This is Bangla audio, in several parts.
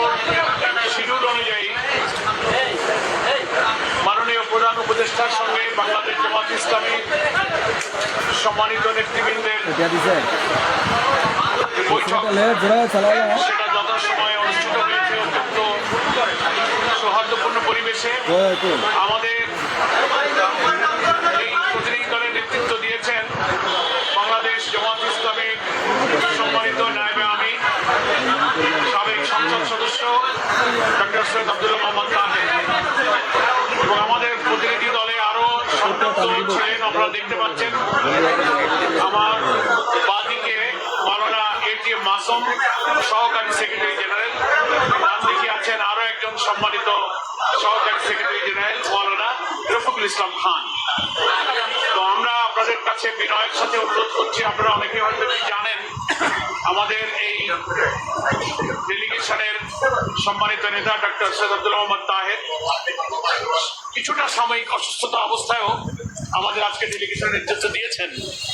রাষ্ট্রর শিডিউল অনুযায়ী মাননীয় প্রধান উপদেষ্টার সঙ্গে বাংলাদেশ জামাত ইসলামীর সম্মানিত নেতৃবৃন্দের বৈঠক সেটা যথাসময়ে অনুষ্ঠিত হয়েছে অত্যন্ত সৌহার্দ্যপূর্ণ পরিবেশে। আমাদের এই প্রতিনিধি দলের নেতৃত্ব দিয়েছেন বাংলাদেশ জামাত ইসলামীর সম্মানিত নায়েবে আমির সাবেক সংসদ সদস্য ডক্টর সৈয়দ আব্দুল্লাহ মোহাম্মদ তাহের, এবং আমাদের প্রতিনিধি দলে আরো সংযুক্ত ছিলেন। আপনারা দেখতে পাচ্ছেন আমার বাদিকে মাওলানা এটিএম মাসুম, সহকারী সেক্রেটারি জেনারেল, ডান দিকে আছেন আরো একজন সম্মানিত সহকারী সেক্রেটারি জেনারেল মাওলানা রফিকুল ইসলাম খান। তো আমরা আপনাদের কাছে বিনয়ের সাথে অনুরোধ করছি, আপনারা অনেকে হয়তো জানেন আমাদের এই ডেলিগেশনের সম্মানিত নেতা ডক্টর সৈয়দ আব্দুল্লাহ মোহাম্মদ তাহের কিছুটা সাময়িক অসুস্থতা অবস্থায়ও আমাদের আজকে ডেলিগেশনের নেতৃত্ব দিয়েছেন।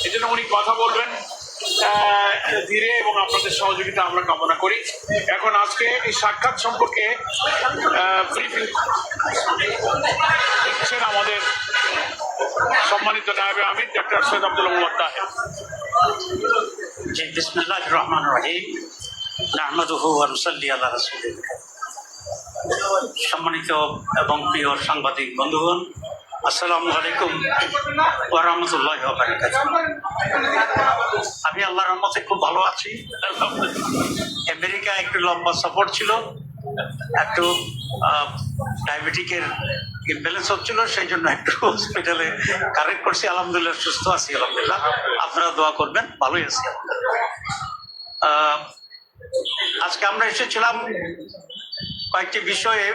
এই জন্য উনি কথা বলবেন ধীরে, এবং আপনাদের সহযোগিতা আমরা কামনা করি। এখন আজকে এই সাক্ষাৎ সম্পর্কে ব্রিফিং দিচ্ছেন আমাদের সম্মানিত নায়েবে আমির ডক্টর সৈয়দ আব্দুল্লাহ মোহাম্মদ তাহের। জি, বিসমিল্লাহির রহমানির রহিম। নাহমাদুহু ওয়া নুসাল্লি আলা রাসূলিল কারীম। সম্মানিত এবং প্রিয় সাংবাদিক বন্ধুগণ, আসসালামু আলাইকুম ওয়া রাহমাতুল্লাহি ওয়া বারাকাতুহু। আমি আল্লাহর রহমতে খুব ভালো আছি। আমেরিকা একটু লম্বা সফর ছিল, একটু ডায়াবেটিকের ইমব্যালেন্স হচ্ছিল, সেই জন্য একটু হসপিটালে কারেক্ট করছি। আলহামদুলিল্লাহ সুস্থ আছি, আলহামদুলিল্লাহ। আপনারা দোয়া করবেন, ভালোই আছি। আজকে আমরা এসেছিলাম কয়েকটি বিষয়ে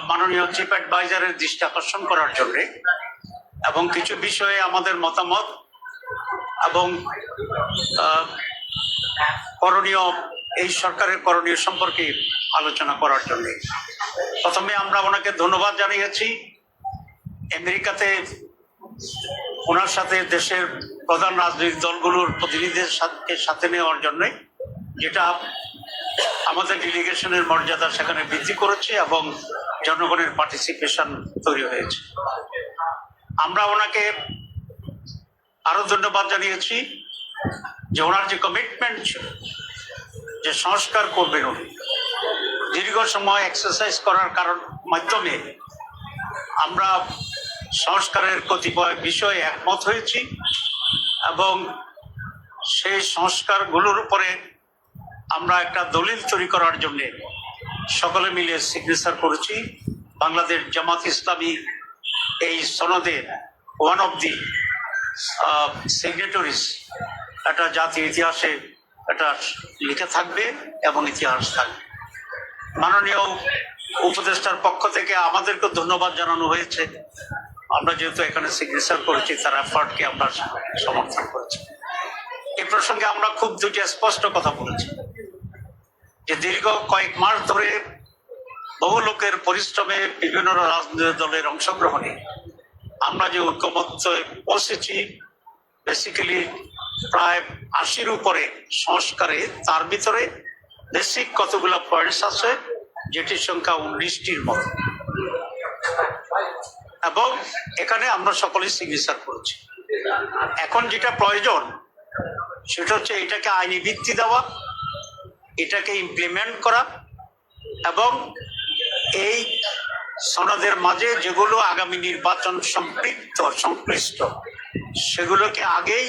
মাননীয় চিফ অ্যাডভাইজারের দৃষ্টি আকর্ষণ করার জন্যে, এবং কিছু বিষয়ে আমাদের মতামত এবং করণীয়, এই সরকারের করণীয় সম্পর্কে আলোচনা করার জন্যে। প্রথমে আমরা ওনাকে ধন্যবাদ জানিয়েছি আমেরিকাতে ওনার সাথে দেশের প্রধান রাজনৈতিক দলগুলোর প্রতিনিধিদের সাথে নেওয়ার জন্যে, যেটা আমাদের ডেলিগেশনের মর্যাদা সেখানে বৃদ্ধি করেছে এবং জনগণের পার্টিসিপেশন তৈরি হয়েছে। আমরা ওনাকে আরো ধন্যবাদ জানিয়েছি যে ওনার যে কমিটমেন্ট ছিল যে সংস্কার করবেন, উনি দীর্ঘ সময় এক্সারসাইজ করার মাধ্যমে আমরা সংস্কারের কতিপয় বিষয়ে একমত হয়েছি, এবং সেই সংস্কারগুলোর উপরে আমরা একটা দলিল তৈরি করার জন্য সকলে মিলে সিগনেচার করেছি। বাংলাদেশ জামাত ইসলামী এই সনদের ওয়ান অফ দি সিগনেটরিজ। এটা জাতীয় ইতিহাসে এটা লিখে থাকবে এবং ইতিহাস থাকবে। মাননীয় উপদেষ্টার পক্ষ থেকে আমাদেরকে ধন্যবাদ জানানো হয়েছে। আমরা যেহেতু এখানে সিগনেচার করেছি, তার এফার্টকে আমরা সমর্থন করেছি। এই প্রসঙ্গে আমরা খুব দুটি স্পষ্ট কথা বলেছি যে দীর্ঘ কয়েক মাস ধরে বহু লোকের পরিশ্রমে, বিভিন্ন রাজনৈতিক দলের অংশগ্রহণে আমরা যে ঐক্যমত্যে পৌঁছেছি, বেসিক্যালি প্রায় ৮০-র উপরে সংস্কারে, তার ভিতরে বেসিক কতগুলো পয়েন্টস আছে যেটির সংখ্যা 19টির মতো, এবং এখানে আমরা সকলেই সিগনেচার করেছি। এখন যেটা প্রয়োজন সেটা হচ্ছে এটাকে আইনি ভিত্তি দেওয়া, এটাকে ইমপ্লিমেন্ট করা, এবং এই সনদের মাঝে যেগুলো আগামী নির্বাচন সংশ্লিষ্ট সেগুলোকে আগেই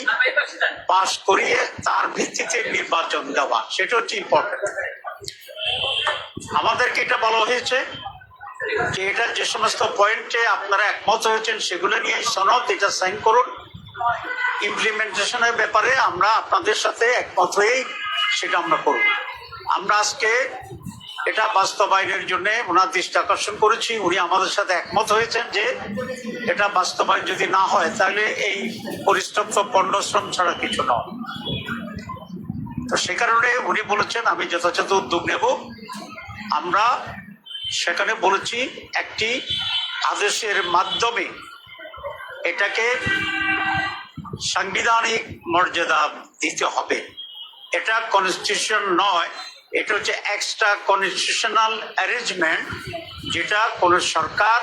পাস করিয়ে তার ভিত্তিতে নির্বাচন দেওয়া, সেটা হচ্ছে ইম্পর্টেন্ট। আমাদেরকে এটা বলা হয়েছে যে এটা যে সমস্ত পয়েন্টে আপনারা একমত হয়েছেন সেগুলো নিয়ে সনদ, এটা সাইন করুন। ইমপ্লিমেন্টেশনের ব্যাপারে আমরা আপনাদের সাথে একমত হয়েই সেটা আমরা করব। আমরা আজকে এটা বাস্তবায়নের জন্য ওনার দৃষ্টি আকর্ষণ করেছি। উনি আমাদের সাথে একমত হয়েছেন যে এটা বাস্তবায়ন যদি না হয় তাহলে এই পরিশ্রম তো পণ্যশ্রম ছাড়া কিছু নয়। তো সে কারণে উনি বলেছেন আমি যথাযথ উদ্যোগ নেব। আমরা সেখানে বলেছি একটি আদেশের মাধ্যমে এটাকে সাংবিধানিক মর্যাদা দিতে হবে। এটা কনস্টিটিউশন নয় এটা হচ্ছে এক্সট্রা কনস্টিটিউশনাল অ্যারেঞ্জমেন্ট, যেটা কোন সরকার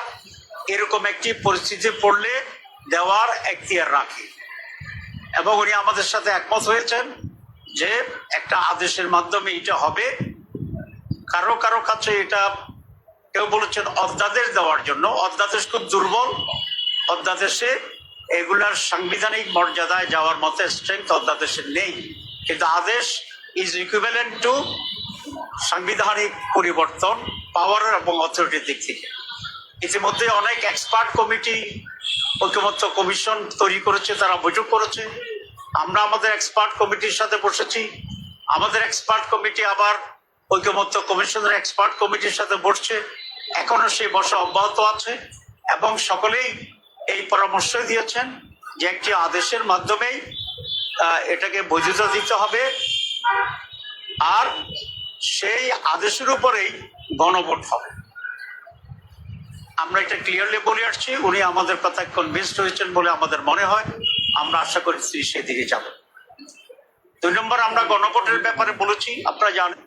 এরকম একটি পরিস্থিতি পড়লে দেওয়ার এখতিয়ার রাখে। এবং উনি আমাদের সাথে একমত হয়েছেন যে একটা আদেশের মাধ্যমে এটা হবে। কারো কারো কাছে এটা কেউ বলেছেন অধ্যাদেশ দেওয়ার জন্য। অধ্যাদেশ খুব দুর্বল। অধ্যাদেশে এগুলার সাংবিধানিক মর্যাদায় যাওয়ার মতো স্ট্রেংথ অধ্যাদেশে নেই, কিন্তু আদেশ ইজ ইকুইভ্যালেন্ট টু সাংবিধানিক পরিবর্তন পাওয়ার এবং অথরিটির দিক থেকে। ইতিমধ্যে অনেক এক্সপার্ট কমিটি, ঐকমত্য কমিশন তৈরি করেছে, তারা বৈঠক করেছে। আমরা আমাদের এক্সপার্ট কমিটির সাথে বসেছি। আমাদের এক্সপার্ট কমিটি আবার ঐকমত্য কমিশনের এক্সপার্ট কমিটির সাথে বসছে। এখনো সেই বসা অব্যাহত আছে এবং সকলেই এই পরামর্শ দিয়েছেন যে একটি আদেশের মাধ্যমেই এটাকে বৈধতা দিতে হবে, আর সেই আদেশের উপরেই গণভোট হবে। আমরা এটা ক্লিয়ারলি বলে আসছি। উনি আমাদের কথায় কনভিন্সড হয়েছেন বলে আমাদের মনে হয়। আমরা আশা করি সেদিকে যাব। 2 নম্বর, আমরা গণভোটের ব্যাপারে বলেছি, আপনারা জানেন